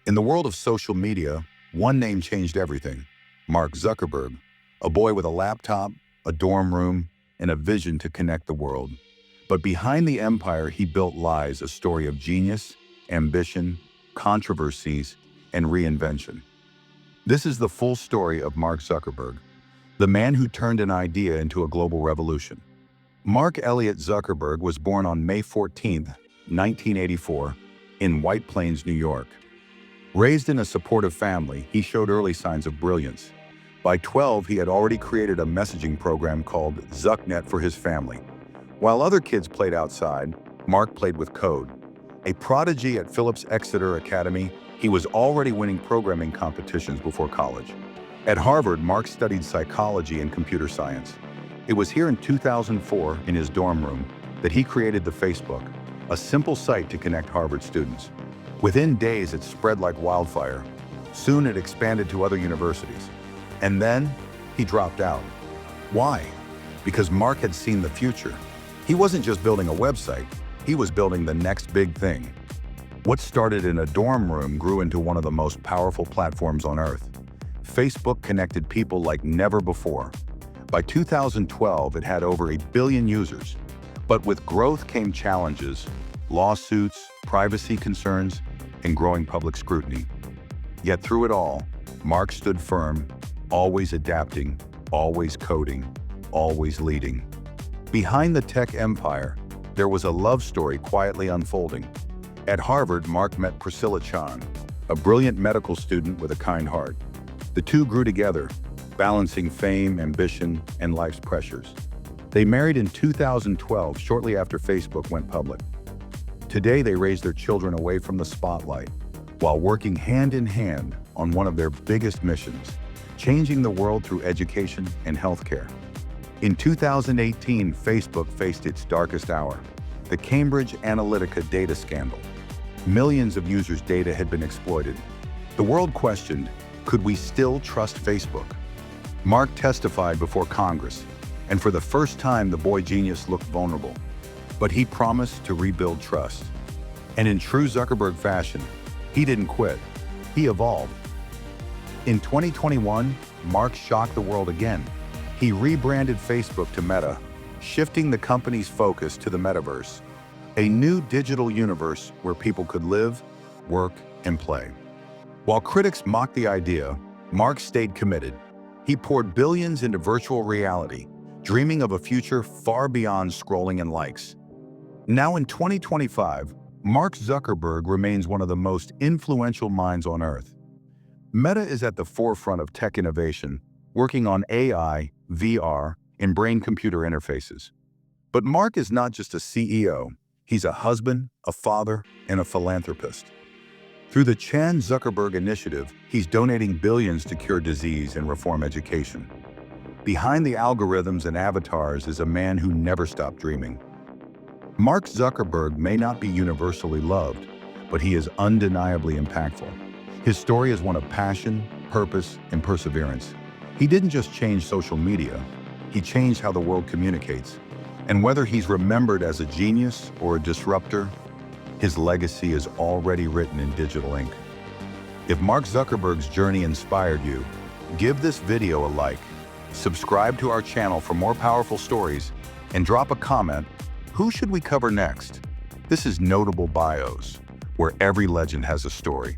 In the world of social media, one name changed everything: Mark Zuckerberg, a boy with a laptop, a dorm room, and a vision to connect the world. But behind the empire he built lies a story of genius, ambition, controversies, and reinvention. This is the full story of Mark Zuckerberg, the man who turned an idea into a global revolution. Mark Elliott Zuckerberg was born on May 14, 1984, in White Plains, New York. Raised in a supportive family, he showed early signs of brilliance. By 12, he had already created a messaging program called ZuckNet for his family. While other kids played outside, Mark played with code. A prodigy at Phillips Exeter Academy, he was already winning programming competitions before college. At Harvard, Mark studied psychology and computer science. It was here in 2004, in his dorm room, that he created the Facebook, a simple site to connect Harvard students. Within days, it spread like wildfire. Soon it expanded to other universities. And then, he dropped out. Why? Because Mark had seen the future. He wasn't just building a website, he was building the next big thing. What started in a dorm room grew into one of the most powerful platforms on Earth. Facebook connected people like never before. By 2012, it had over 1 billion users. But with growth came challenges, lawsuits, privacy concerns, and growing public scrutiny. Yet through it all, Mark stood firm, always adapting, always coding, always leading. Behind the tech empire, there was a love story quietly unfolding. At Harvard, Mark met Priscilla Chan, a brilliant medical student with a kind heart. The two grew together, balancing fame, ambition, and life's pressures. They married in 2012, shortly after Facebook went public. Today, they raise their children away from the spotlight, while working hand in hand on one of their biggest missions, changing the world through education and healthcare. In 2018, Facebook faced its darkest hour, the Cambridge Analytica data scandal. Millions of users' data had been exploited. The world questioned, could we still trust Facebook? Mark testified before Congress, and for the first time, the boy genius looked vulnerable. But he promised to rebuild trust. And in true Zuckerberg fashion, he didn't quit. He evolved. In 2021, Mark shocked the world again. He rebranded Facebook to Meta, shifting the company's focus to the metaverse, a new digital universe where people could live, work, and play. While critics mocked the idea, Mark stayed committed. He poured billions into virtual reality, dreaming of a future far beyond scrolling and likes. Now in 2025, Mark Zuckerberg remains one of the most influential minds on Earth. Meta is at the forefront of tech innovation, working on AI, VR, and brain-computer interfaces. But Mark is not just a CEO. He's a husband, a father, and a philanthropist. Through the Chan Zuckerberg Initiative, he's donating billions to cure disease and reform education. Behind the algorithms and avatars is a man who never stopped dreaming. Mark Zuckerberg may not be universally loved, but he is undeniably impactful. His story is one of passion, purpose, and perseverance. He didn't just change social media, he changed how the world communicates. And whether he's remembered as a genius or a disruptor, his legacy is already written in digital ink. If Mark Zuckerberg's journey inspired you, give this video a like, subscribe to our channel for more powerful stories, and drop a comment. Who should we cover next? This is Notable Bios, where every legend has a story.